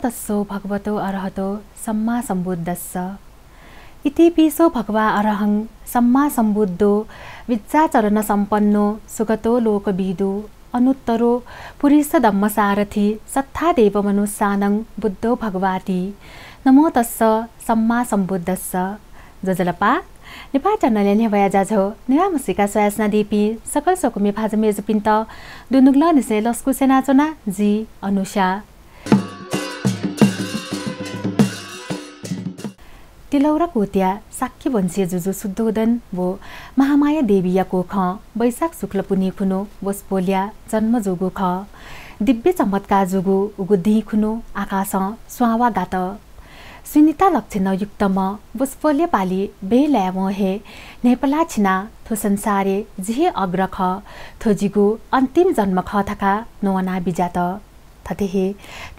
तस्सो भगवतो अरहतो सम्मा सम्बुद्धस्स इति पिसो भगवा अरहं सम्मा सम्बुद्धो विद्याचरण सम्पन्नो सुगतो लोकविदु अनुत्तरो पुरीश धम्मसारथि सत्था देव मनुष्यानं बुद्धो भगवाति नमो तस्स सम्मा सम्बुद्धस्स जजलपा नेपाल चनले नेभया जाझो नेवा मुसिका सयासना दिपी सकल सकुमी फाज मेजपिन्त दुनुग्ल निसे लस्कु सेनाचना जी अनुषा तिलौरा कोत्या साक्य वंशीय जुजु शुद्धोदन वो महामाया देवीया कोख वैशाख शुक्ल पुनि खुनो वस्पोल्या जन्म जोगु ख दिव्य चमत्कार जोगु उगु दी खुनो आकाश स्वावा गात सुनिता लक्षण युक्तम वस्पोल्य पाली बेल्याव हे नेपाला छिना थो संसारे जिहे अग्र ख थोजिगु अन्तिम जन्म ख थका नवना बिजात थतेहे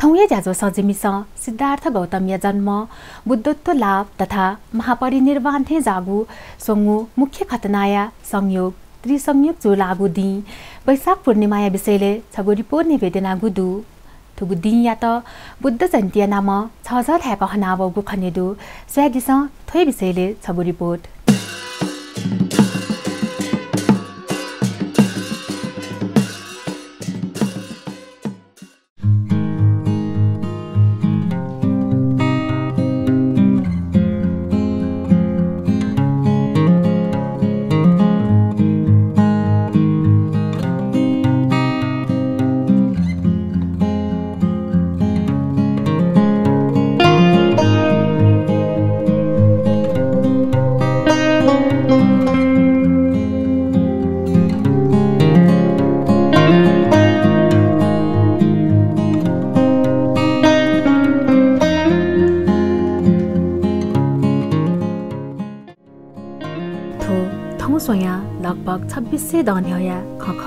थौये जाजो सजिमिस सिद्धार्थ गौतमय जन्म बुद्धत्व लाभ तथा महापरिनिर्वाण थे जागु सोंगु मुख्य खतनाया संयोग त्रिसंयोग जो लागु दी वैशाख पूर्णिमाया विषयले छगुरिपो निवेदना गुदु थुगु दी या त बुद्ध जयन्ती नाम 6000 ह्याक हनावगु खनेदु स्वादिस थोय विषयले छगुरिपोट लगभग 2600 दन्हया खख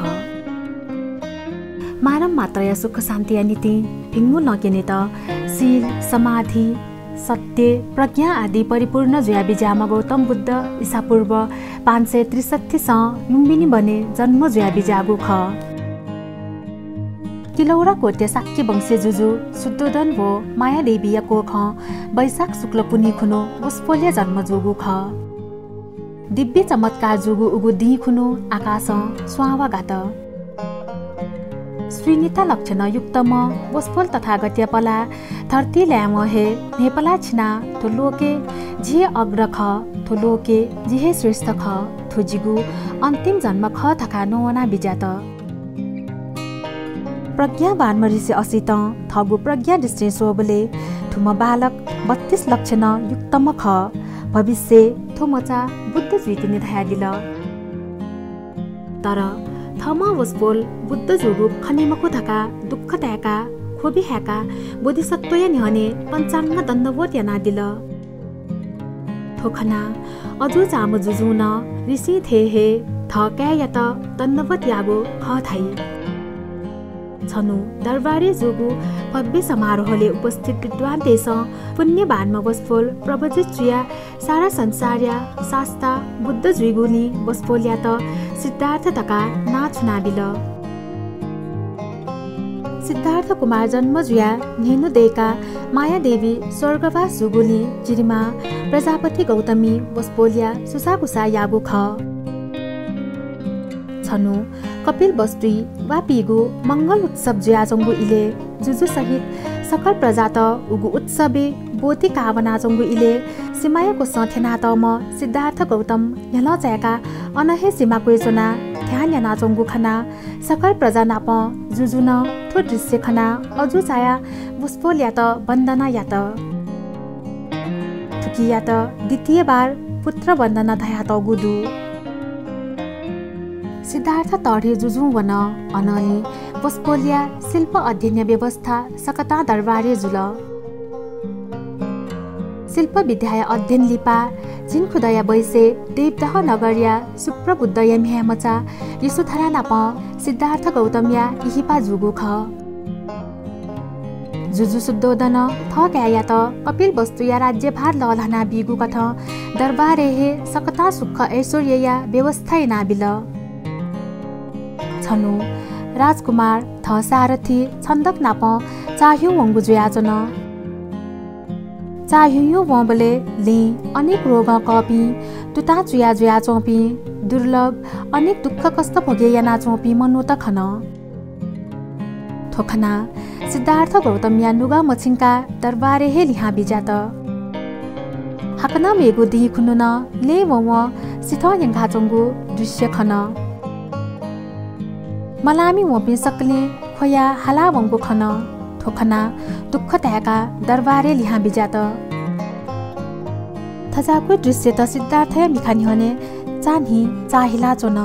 मारम मात्रया सुख शान्ति नीति भिङ्गु नकेने त शील समाधि सत्य प्रज्ञा आदि परिपूर्ण जुया बिजामा गौतम बुद्ध ईसापूर्व 563 स लुम्बिनी बने जन्म जुया बिजागु ख किलौरा कोट्य साक्य वंशे जुजु शुद्धोदन वो माया देवीया को ख वैशाख शुक्ल पुनि खुनो वस्पोल्य जन्म जोगु ख दिव्य चमत्कार जोगु उगु दी खुनु आकाश स्वावा गात श्रीनिता लक्षण युक्तम वस्पोल तथागत्य पला धरती ल्याम हे नेपाला छिना थुलोके झिहे अग्र ख थुलोके झिहे श्रेष्ठ ख थुजिगु अन्तिम जन्म ख थका नवना बिजात प्रज्ञावान मरिसे असित थगु प्रज्ञा दृष्टि सोबले थुम बालक 32 लक्षण युक्तम ख भविष्य थोमचा बुद्ध जुइतिने धाया दिल तर थम वस्पोल बुद्ध जोगु खनिमको थका दुःख त्याका खोबी ह्याका बोधिसत्वय निहने पञ्चाङ्ग दण्डवत याना दिल थोखना अजु चामु जुजुन ऋषि थे हे थ क्यायत दण्डवत यागो ख थाई छनु दरबारी जोगु भव्य समारोहले उपस्थित विद्वान देश पुण्यवानमा वस्पोल प्रवजित जुया सारा संसारया शास्ता बुद्ध जुइगुनी वस्पोल्या त सिद्धार्थ तका नाचुनाबिल सिद्धार्थ कुमार जन्म जुया नेनु देका माया देवी स्वर्गवास जुगुनी जिरिमा प्रजापति गौतमी वस्पोल्या सुसाकुसा यागु ख छनु कपिल बस्ती वा पिगु मंगल उत्सव जुयाजंगु इले जुजु सहित सकल प्रजा त उगु उत्सवे बोति कावना जंगु इले सिमायाको सथेना त म सिद्धार्थ गौतम यला जायका अनहे सीमा कोइजना ध्यान याना जंगु खना सकल प्रजा नाप जुजुन थो दृश्य खना अजु चाया वस्पोल्या त वन्दना या त थुकिया त द्वितीय बार पुत्र वन्दना धया त गुदु सिद्धार्थ तढे जुजु वन अनली वस्पोल्या शिल्प अध्ययन व्यवस्था सकता दरबारे जुल शिल्प विद्या अध्ययन लिपा जिनखुदया बैसे देवदह नगरिया सुप्रबुद्धया म्यामचा यशोधरा नाप सिद्धार्थ गौतमया इहिपा जुगु ख जुजु शुद्धोदन थ क्याया त कपिल वस्तुया राज्यभार ललहना बिगु कथ दरबारे हे सकता सुख ऐश्वर्यया व्यवस्था नाबिल छनु राजकुमार थ सारथी छन्दक नाप चाह्यो वंगु जुयाजन चाहियो वबले ले अनेक रोग कपी तुता चुया जुया चौपी दुर्लभ अनेक दुःख कष्ट भोगे याना चौपी मनु त खन थोखना सिद्धार्थ गौतम या नुगा मछिङका दरबारे हे लिहा बिजात हाकना मेगु दि खुनुन ले वम सिथ यंगा चंगु दृश्य खन मलामी वपि सकले खोया हाला वंगु खन थोखना दुःख त्याका दरबारे लिहा बिजात थजाको दृश्य त सिद्धार्थ मिखानी हने चाही चाहिला चोन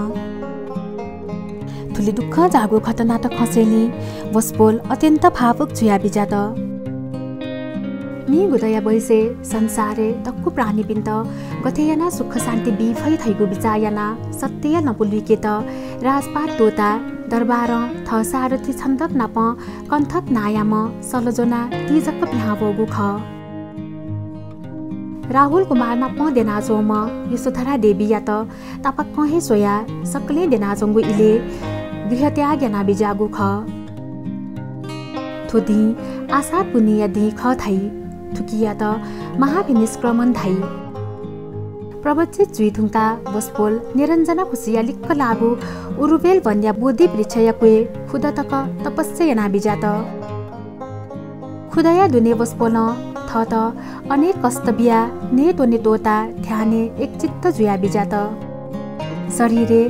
थुली दुःख जागो खतना त खसेली वसपोल अत्यन्त भावुक जुया बिजात नि गुदया बैसे संसारे दक्कु प्राणी पिन्त गथेयना सुख शान्ति बिफै थैगु बिचायना सत्य नपुलिके त राजपाट तोता दरबार थ सारथी छन्दक नाप कन्थक नायाम सलजोना तिजक बिहावगु ख राहुल कुमार नाप देनाजो म यशोधरा देवी या त तापक कहे सोया सकले देनाजोंगु इले गृह त्याग याना बिजागु ख थोदी आशा पुनिया दि ख थाई थुकिया त महाविनिष्क्रमण धाई प्रवचित जुइथुङका वसपोल निरञ्जना खुसिया लिक्क लागु उरुबेल भन्या बोधि वृक्षयक्वे खुदतक तपस्या याना बिजात खुदया दुने वसपोल थ त अनेक कष्ट बिया ने तोता ध्याने एक चित्त जुया बिजात शरीरे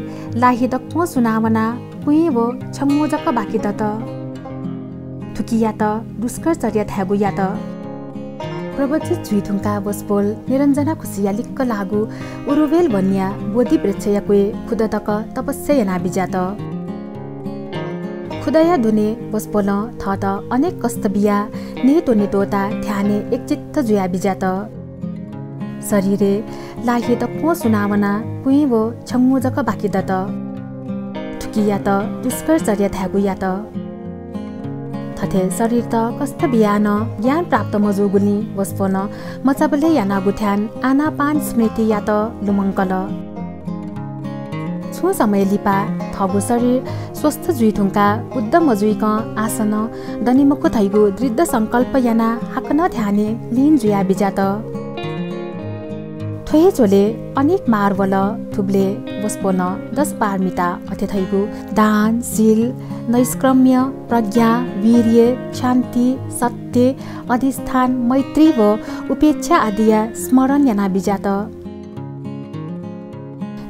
लाही दक्को सुनावना पुइ वो छम्मोजक बाकी दत थुकिया त दुष्कर चर्या थ्यागु या त प्रवचित जुइथुङका वसपोल निरञ्जना खुसिया लिक्क लागु उरुवेल भन्या बोधि वृक्षयक्वे खुदतक तपस्या याना बिजात खुदया धुने वसपोल थ त अनेक कष्ट बिया ने तोता ध्याने एक चित्त जुया बिजात शरीरे लाही दक्को सुनावना पुइ वो छम्मोजक बाकी दत थुकिया त दुष्कर चर्या थ्यागु या त थथे शरीर त कष्ट बियान ज्ञान प्राप्त मजोगुली वसपोन मचाबले याना गुथ्यान आना पान स्मृति या त लुमङ्कल छु समय लिपा थगु शरीर स्वस्थ जुइथुङका उद्दम मजुइक आसन दनिमको थैगु दृढ संकल्प याना हाकन ध्याने लिन जुया बिजात थोहे चोले अनेक मार्वल थुब्ले वसपोन 10 पारमिता अथेथैगु दान शील नैष्क्रम्य प्रज्ञा वीर्य शान्ति सत्य अधिष्ठान मैत्री व उपेक्षा आदि स्मरण याना बिजात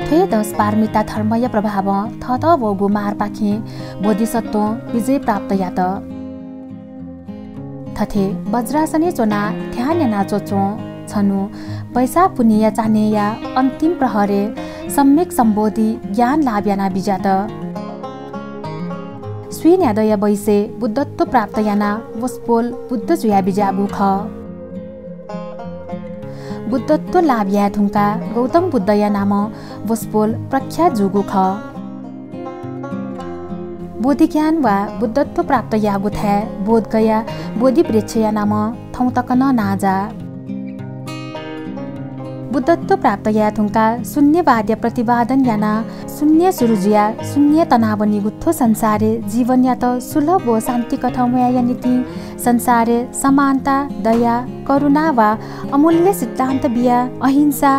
थोहे 10 पारमिता धर्मय प्रभाव थत वगु मार पाखे बोधिसत्व विजय प्राप्त यात थथे वज्रासने चोना ध्यान याना चोचो छनु पैसा पुनिया चानेया अन्तिम प्रहरे सम्यक सम्बोधि ज्ञान लाभ याना बिजात स्वीन्यादय बैसे बुद्धत्व प्राप्त याना वसपोल बुद्ध जुया बिजागु ख बुद्धत्व लाभ या थुङका गौतम बुद्ध या नाम वसपोल प्रख्यात जुगु ख बोधि ज्ञान वा बुद्धत्व प्राप्त यागु थ्या बोध गया बोधि वृक्ष या नाम थौ तकन नाजा बुद्धत्व प्राप्त या थुङका शून्यवाद्य प्रतिवादन याना शून्य सुरुजिया शून्य तनावनी गुत्थो संसारे जीवन या त सुलभ व शान्ति कथमया नीति संसारे समानता दया करुणा वा अमूल्य सिद्धान्त बिया अहिंसा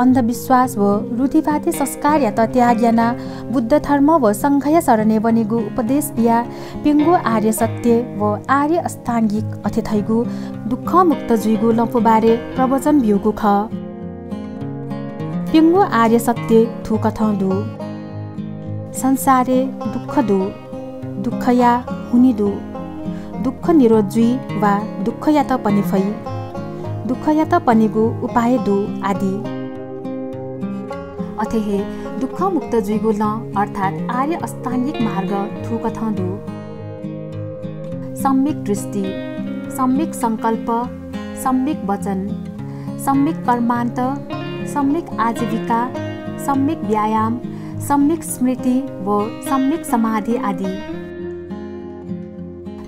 अन्धविश्वास व रूढिवादी संस्कार या त त्याग याना बुद्ध धर्म व संघय शरणे बनेगु उपदेश बिया पिङ्गु आर्य सत्य व आर्य अष्टाङ्गिक अथेथैगु दुःख मुक्त जुइगु लम्फुबारे प्रवचन बिउगु ख पिङ्गु आर्य सत्य थु कथं दु संसारे दुःख दु दुःख या हुनी दु दुःख निरोध जुइ वा दुःख या त पनि फै दुःख या त पनिगु उपाय दु आदि अथेहे दुःख मुक्त जुइगु ल अर्थात् आर्य अष्टाङ्गिक मार्ग थु कथं दु सम्यक दृष्टि सम्यक संकल्प सम्यक वचन सम्यक कर्मान्त सम्यक आजीविका सम्यक व्यायाम सम्यक स्मृति व सम्यक समाधि आदि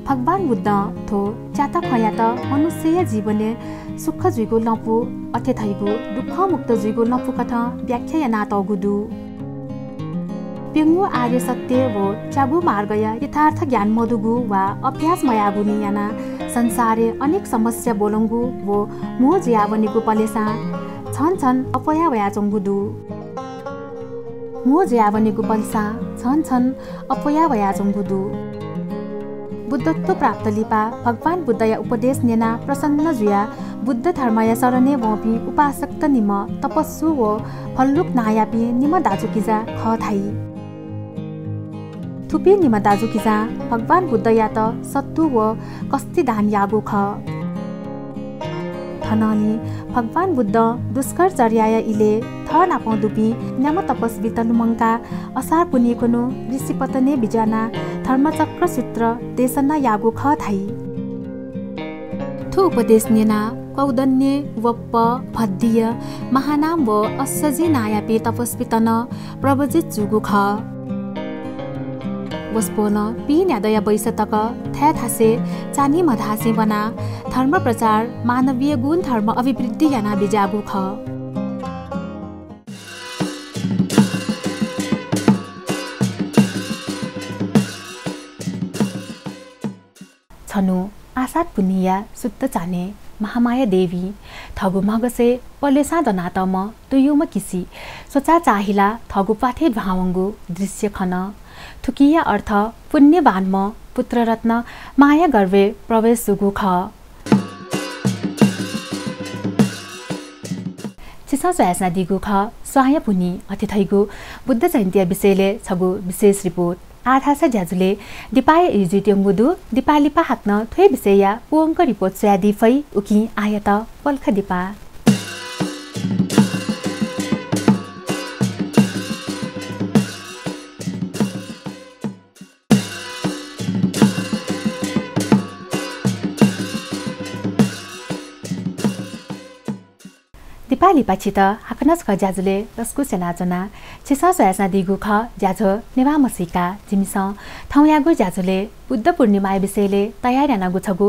भगवान बुद्ध थो चाता खया त मनुष्य जीवनले सुख जुइगु लपु अथेथैगु दुःख मुक्त जुइगु लपु कथा व्याख्या याना तगुदु पिङ्गु आर्य सत्य व चागु मार्गया यथार्थ ज्ञान मधुगु वा अभ्यास मयागुनि याना संसारे अनेक समस्या बोलंगु वो मोह जियावनीको पलेसा छन् छन् अपया वया चंगुदु मोह जियावनीको पलेसा छन् छन् अपया वया चंगुदु बुद्धत्व प्राप्त लिपा भगवान बुद्धया उपदेश नेना प्रसन्न जुया बुद्ध धर्मया शरणे वपि उपासक त निम तपस्सु व फल्लुक नायापि निम दाजुकिजा ख थाई थुपी निम दाजुकिजा भगवान बुद्ध या त सत्तु व कस्ती दान यागो ख थनली भगवान बुद्ध दुष्कर चर्याया इले थ नापौ दुपी न्याम तपस्वी तलुमंका असार पुनिकुनु ऋषि पतने बिजाना धर्मचक्र सूत्र देशना यागो ख थाई थु उपदेश नेना कौदन्य वप्प भद्दिय महानाम व असजी नायापे तपस्वी तन प्रवजित जुगु ख वस्पोन पी न्यादया बैसतक थ्या थासे चानी मधासे बना धर्म प्रचार मानवीय गुण धर्म अभिवृद्धि याना बिजागु ख छनु आसात पुनिया सुत्त चाने महामाया देवी थगु मगसे पलेसा दनातम तुयुम किसी सोचा चाहिला थगु पाथे भावंगु दृश्य खन थुकिया अर्थ पुण्यवान म पुत्र रत्न माया गर्वे प्रवेश सुगु ख चिसा सोयासना दिगु ख स्वाय पुनि अतिथैगु बुद्ध जयन्ती विषयले छगु विशेष रिपोर्ट आधासा ज्याजुले दिपाय इजुट्यंगुदु दिपालिपा हाक्न थ्वे विषया पुंक रिपोर्ट सोयादी फै उकि आयत पल्ख दिपा दिपाली पछि त हाकनस ख ज्याजुले रस्कु सेनाजना छिसा सोयासना दिगु ख ज्याझो नेवा मसिका जिमिस थौयागु ज्याजुले बुद्ध पूर्णिमा विषयले तयारी नागु छगु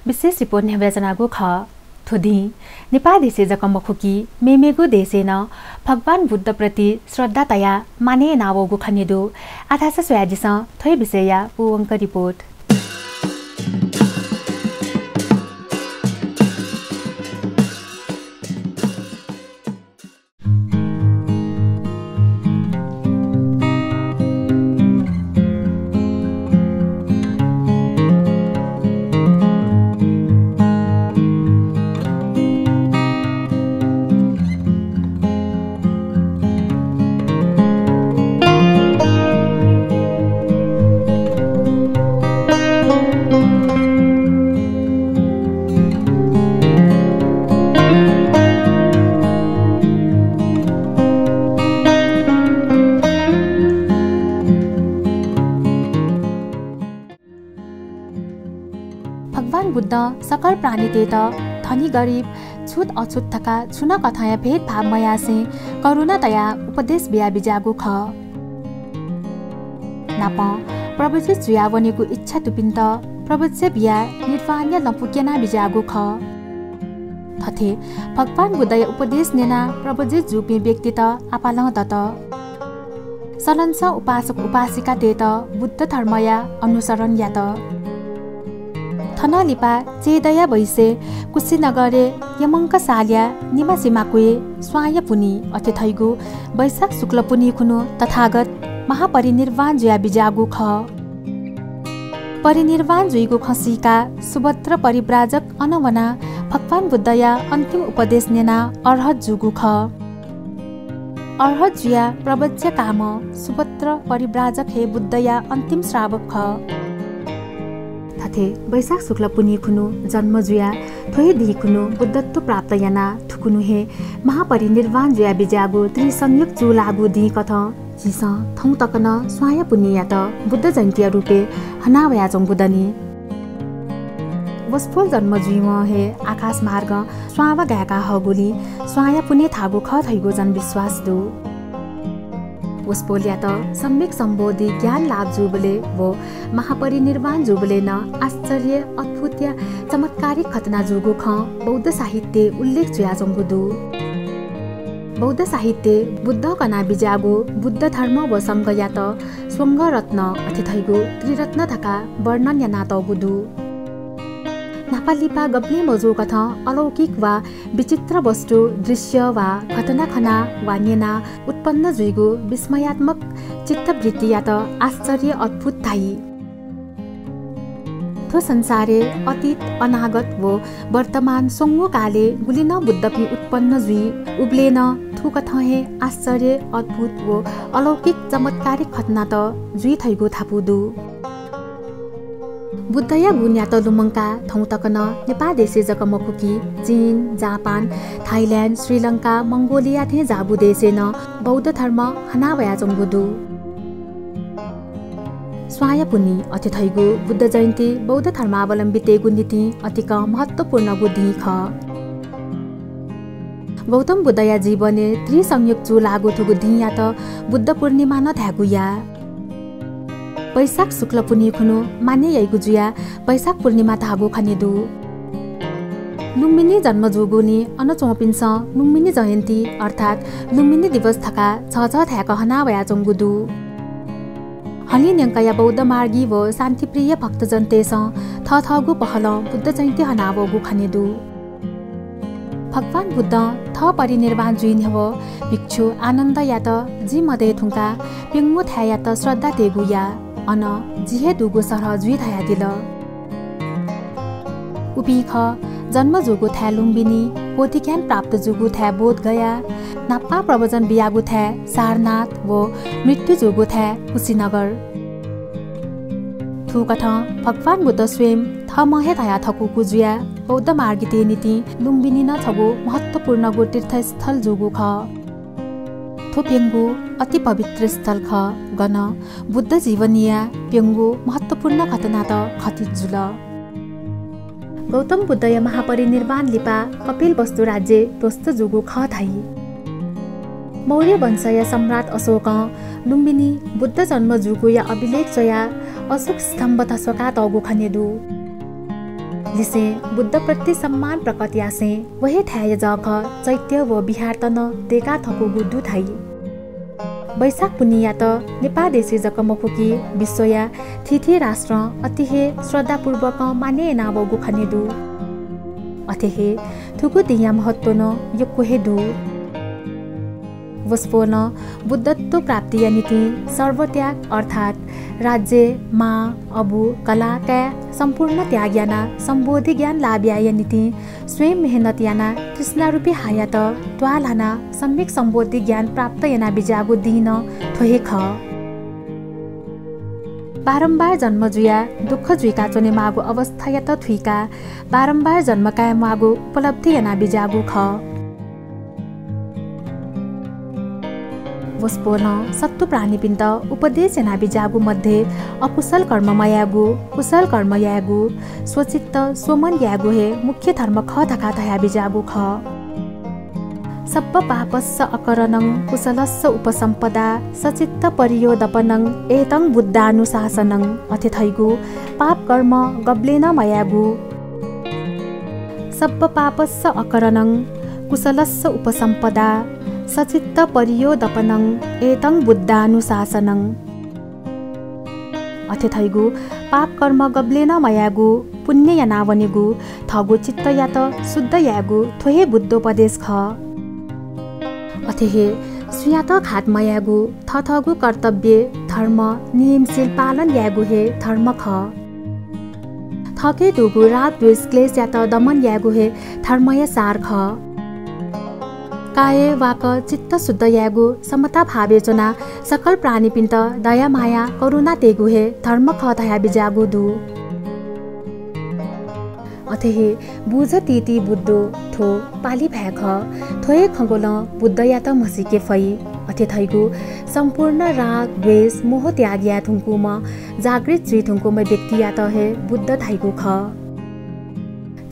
विशेष रिपोर्ट नेवेजनागु ख थोदी नेपाल देशे जकमखुकी मेमेगु देशेन भगवान बुद्ध प्रति श्रद्धा तया माने नावगु खनेदु आधास सोयादिस थोय विषया पुवंक रिपोर्ट बुद्ध सकल प्राणी तेत धनी गरीब छुत अछुत थका छुन कथाया भेदभाव मयासे करुणा तया उपदेश बिया बिजागु ख नाप प्रवचित जुयावनेको इच्छा तुपिन्त प्रवच्य बिया निर्वाण्य लपुक्यना बिजागु ख थथे भगवान बुद्धय उपदेश नेना प्रवचित जुपे व्यक्ति त आपाल दत सलन्स उपासक उपासिका तेत बुद्ध धर्मया अनुसरण या त थनलिपा चेदया बैसे कुशीनगरे यमंक साल्या निमासिमाकुए स्वाय पुनि अतिथैगु वैशाख शुक्ल पुनि खुनु तथागत महापरिनिर्वाण जुया बिजागु ख परिनिर्वाण जुइगु खसीका सुभद्र परिव्राजक अनवना भगवान बुद्धया अन्तिम उपदेश नेना अर्हत जुगु ख अर्हत जुया प्रवच्य काम सुभद्र परिव्राजक हे बुद्धया अन्तिम श्रावक ख थथे वैशाख शुक्ल पुनि खुनु जन्म जुया थोय दि खुनु बुद्धत्व प्राप्त याना थुकुनु हे महापरिनिर्वाण जुया बिजागु त्रिसंयुग जु लागु दि कथ जिस थौ तकन स्वाय पुनि या त बुद्ध जयन्ती रुपे हनावया जंगुदनी वसफुल जन्म जुइम हे आकाश मार्ग स्वावा गाका हगुली स्वाय पुनि थागु ख थैगु जन विश्वास दु उसपोल्या त सम्यक सम्बोधि ज्ञान लाभ जुबले वो महापरिनिर्वाण जुबले न आश्चर्य अद्भुत चमत्कारिक घटना जुगु ख बौद्ध साहित्य उल्लेख जुया जंगुदु बौद्ध साहित्य बुद्ध कना बिजागु बुद्ध धर्म व संग या त स्वंग रत्न अतिथैगु त्रिरत्न थका वर्णन या नात गुदु नापालिपा गब्ले मजो कथ अलौकिक वा विचित्र वस्तु दृश्य वा घटना खना वा नेना उत्पन्न जुइगो विस्मयात्मक चित्तवृत्ति या त आश्चर्य अद्भुत थाई थो संसारे अतीत अनागत वो वर्तमान सोंगो काले गुलिन बुद्धपि उत्पन्न जुई उब्लेन थु कथहे आश्चर्य अद्भुत वो अलौकिक चमत्कारिक घटना त जुई थैगो थापुदु बुद्धया गुन्यात लुमङ्का थौं तकन नेपाल देशे जकमकुकी चीन जापान थाइल्यान्ड श्रीलङ्का मंगोलिया थे जाबु देशेन बौद्ध धर्म हनावया जंगुदु स्वायपुनी अति थैगु बुद्ध जयन्ती बौद्ध धर्मावलम्बी तेगु नीति अतिक महत्वपूर्ण गुधी ख गौतम बुद्धया जीवने त्रिसंयुग चु लागु थुगु धिया त बुद्ध पूर्णिमा न थ्यागुया वैशाख शुक्ल पुनि खुनु माने यैगु जुया वैशाख पूर्णिमा धागु खनेदु लुम्बिनी जन्म जोगुनी अनचोपिन्छ लुम्बिनी जयन्ती अर्थात लुम्बिनी दिवस थका छ थ्याक हनावया चंगुदु हली न्यङ्कया बौद्ध मार्गी व शान्तिप्रिय भक्तजन तेस थगु पहल बुद्ध जयन्ती हनावगु खनेदु भगवान बुद्ध थ परिनिर्वाण जुइन हो भिक्षु आनन्द या त जी मदे थुङ्का पिङ्गु थ्या या त श्रद्धा तेगुया अन जिहे दुगु सरह जुइ थया दिल उपिख जन्म जुगु थ्या लुम्बिनी पोथी ज्ञान प्राप्त जुगु थ्या बोध गया नाप्पा प्रवचन बियागु थ्या सारनाथ वो मृत्यु जुगु थ्या कुशीनगर थु कथ भगवान बुद्ध स्वयं थमहे थया थकु कुजुया बौद्ध मार्गिते नीति लुम्बिनी न थगु महत्वपूर्ण गो तीर्थस्थल जुगु ख थो पेङ्गु अति पवित्र स्थल ख गन बुद्ध जीवनिया पेङ्गु महत्वपूर्ण घटना त खतित जुल गौतम बुद्धय महापरिनिर्वाण लिपा कपिल वस्तु राज्य दोस्त जुगु ख थाई मौर्य वंशय सम्राट अशोक लुम्बिनी बुद्ध जन्म जुगु या अभिलेख जया अशोक स्तम्भ तस्वका तगु खनेदु लिसे बुद्ध प्रति सम्मान प्रकट यासे वहे थ्याय जख चैत्य व बिहार तन देका थकु गुदु थाई वैशाख पुनिया त नेपाल देशे जकमकुकी विश्वया थिथि राष्ट्र अतिहे श्रद्धापूर्वक माने नावगु खनेदु अथेहे थुगु दिया महत्व न योक्को हेदु वस्पोन बुद्धत्व प्राप्ति नीति सर्वत्याग अर्थात राज्य मा अबु कला का संपूर्ण त्याग याना संबोधि ज्ञान लाभ्याय नीति स्वयं मेहनत याना कृष्णा रूपी हायात त्वालाना सम्यक संबोधि ज्ञान प्राप्त याना बिजागु दिन थोहे ख बारम्बार जन्म जुया दुःख जुइका चोने मागु अवस्था या त थुइका बारम्बार जन्म का मागु उपलब्धि याना बिजागु ख वस्पोन सत्तु प्राणीपिण्ड उपदेश याना बिजागु मध्ये अकुशल कर्म यागु कुशल कर्म यागु स्वचित्त सोमन यागु हे मुख्य धर्म ख थका थया बिजागु ख सप्प पापस्स अकरणं कुशलस्स उपसम्पदा सचित्त परियोदपनं एतं बुद्धानुशासनं अथिथैगु पाप कर्म गब्लेन मयागु सप्प पापस्स अकरणं कुशलस्स उपसम्पदा सचित्त परियोदपनं एतं बुद्धानुशासनं अथिथैगु पाप कर्म गब्लेन मयागु पुण्य यानावनेगु थगु चित्त या त शुद्ध यागु थोहे बुद्धोपदेश ख अथेहे सुयात खात्म यागु थथगु कर्तव्य धर्म नियमशील पालन यागु हे धर्म ख थके दुगु राग द्वेष क्लेश या त दमन यागु हे धर्मय सार ख काय वाक चित्त शुद्ध यागु समता भावेचना सकल प्राणीपिण्ड दया माया करुणा तेगु हे धर्म ख थया बिजागु दु अथेहे बुझ तीति बुद्धो थो पाली भ्याख थोए खगोल बुद्ध या त मसिके फै अथेथैगु सम्पूर्ण राग द्वेष मोह त्याग या थुङ्कुम जागृत जुइ थुङ्कुम व्यक्ति या त हे बुद्ध थाइगु ख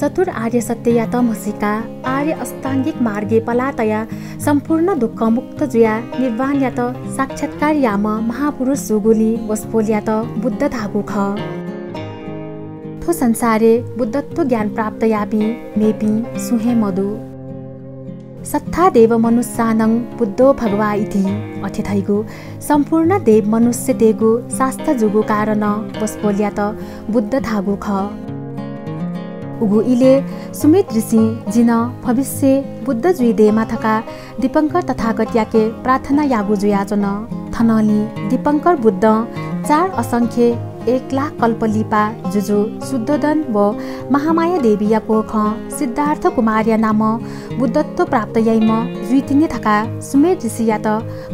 चतुर आर्य सत्य या त मसिका आर्य अष्टाङ्गिक मार्गे पलातया सम्पूर्ण दुःख मुक्त जुया निर्वाण या त साक्षात्कार याम महापुरुष सुगुली वस्पोल या त बुद्ध धागु ख थो संसारे बुद्धत्व ज्ञान प्राप्त यापि मेपि सुहे मधु सत्था देव मनुष्यानं बुद्धो भगवा इति अथिथैगु सम्पूर्ण देव मनुष्य तेगु शास्त्र जुगु कारण वस्पोल या त बुद्ध धागु ख उगु इले सुमित ऋषि जिन भविष्य बुद्ध जुइ देमा थका दीपंकर तथागत याके प्रार्थना यागु जुयाचन थनली दीपंकर बुद्ध 4 असंख्य 1 लाख कल्पलिपा जुजु शुद्धोदन व महामाया देवीयाको ख सिद्धार्थ कुमार्य नाम बुद्धत्व प्राप्त याइम जुइतिनी थका सुमेर ऋषिया त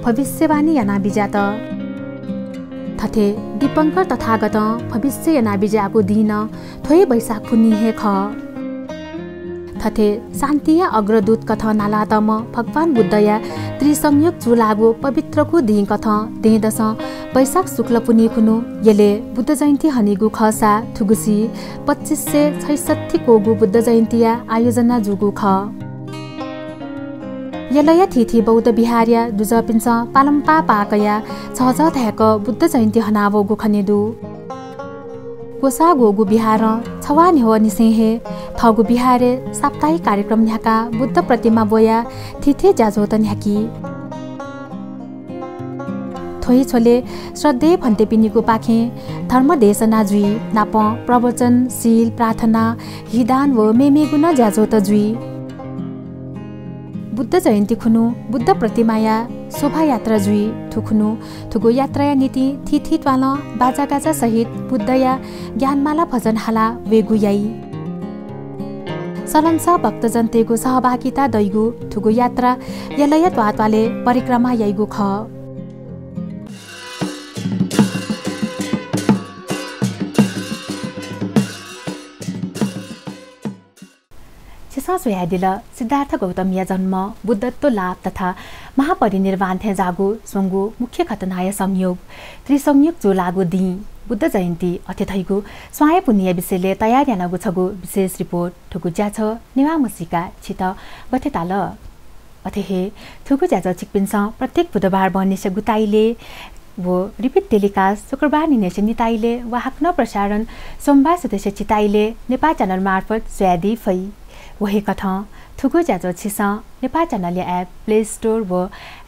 भविष्यवाणी याना बिजात थथे दीपंकर तथागत भविष्य याना बिजाको दिन थोय बैशाख पुनि हे ख थथे शान्तिया अग्रदूत कथ नालातम भगवान बुद्धया त्रिसंयोग चुलागु पवित्रको दिन कथ देदस वैशाख शुक्ल पुनि खुनु यले बुद्ध जयन्ती हनिगु खसा थुगुसी 2566 कोगु बुद्ध जयन्तीया आयोजना जुगु ख यलया थिथि बौद्ध बिहार्या दुजपिन्छ पालम्पा पाकया छज थ्याक बुद्ध जयन्ती हनावो गुखनेदु कोसा गोगु बिहार छवानि हो निसेहे थगु बिहारे साप्ताहिक कार्यक्रम न्याका बुद्ध प्रतिमा बोया थिथे जाजोतन न्याकी थोइ छोले श्रद्धे भन्ते पिनिको पाखे धर्म देशना जुई नाप प्रवचन शील प्रार्थना हिदान व मेमेगुना जाजोत जुई बुद्ध जयन्ती खुनु बुद्ध प्रतिमाया शोभायात्रा जुई थुखुनु थुगो यात्राया नीति थिथि ट्वाल बाजागाजा सहित बुद्धया ज्ञानमाला भजन हाला वेगुयाई सलंस भक्तजनतेको सहभागिता दैगु थुगो यात्रा यलय त्वाले परिक्रमा याइगु ख सोयादिल सिद्धार्थ गौतमया जन्म बुद्धत्व लाभ तथा महापरिनिर्वाण थे जागु सोंगु मुख्य घटनाय संयोग त्रिसंयोग जो लागु दि बुद्ध जयन्ती अत्यथैगु स्वाय पुण्य विषयले तयार यानगु छगु विशेष रिपोर्ट ठुगु ज्याछ नेवा मसिका छित गतेताल अथेहे ठुगु ज्याछ चिकपिन्छ प्रत्येक बुधबार बनेछ गुताइले वो रिपिट टेलिकास्ट शुक्रबार निनेछ निताइले वाहक प्रसारण सोमबार सदस्य चिताइले नेपाल च्यानल मार्फत स्यादी फै वही कथा थुगु ज्याजो छिस Nepal channel app play store व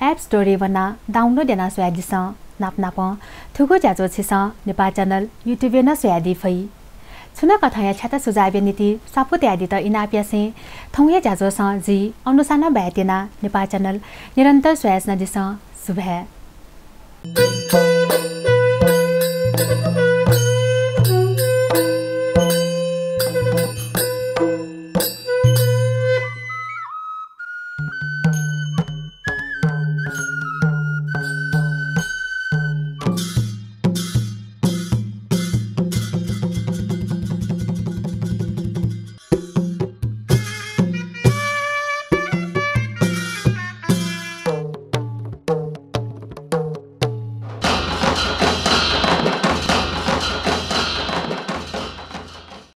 एप स्टोर वना डाउनलोड याना स्वादिस नाप नाप थुगु ज्याजो छिस नेपाल च्यानल युट्युब न स्वादी फै छुना कथा छाता सुझाव नीति सापुत यादि त इनाप्यासे थौया ज्याजो स जी अनुसाना ब्यातेना नेपाल च्यानल निरन्तर स्वास नदिस शुभ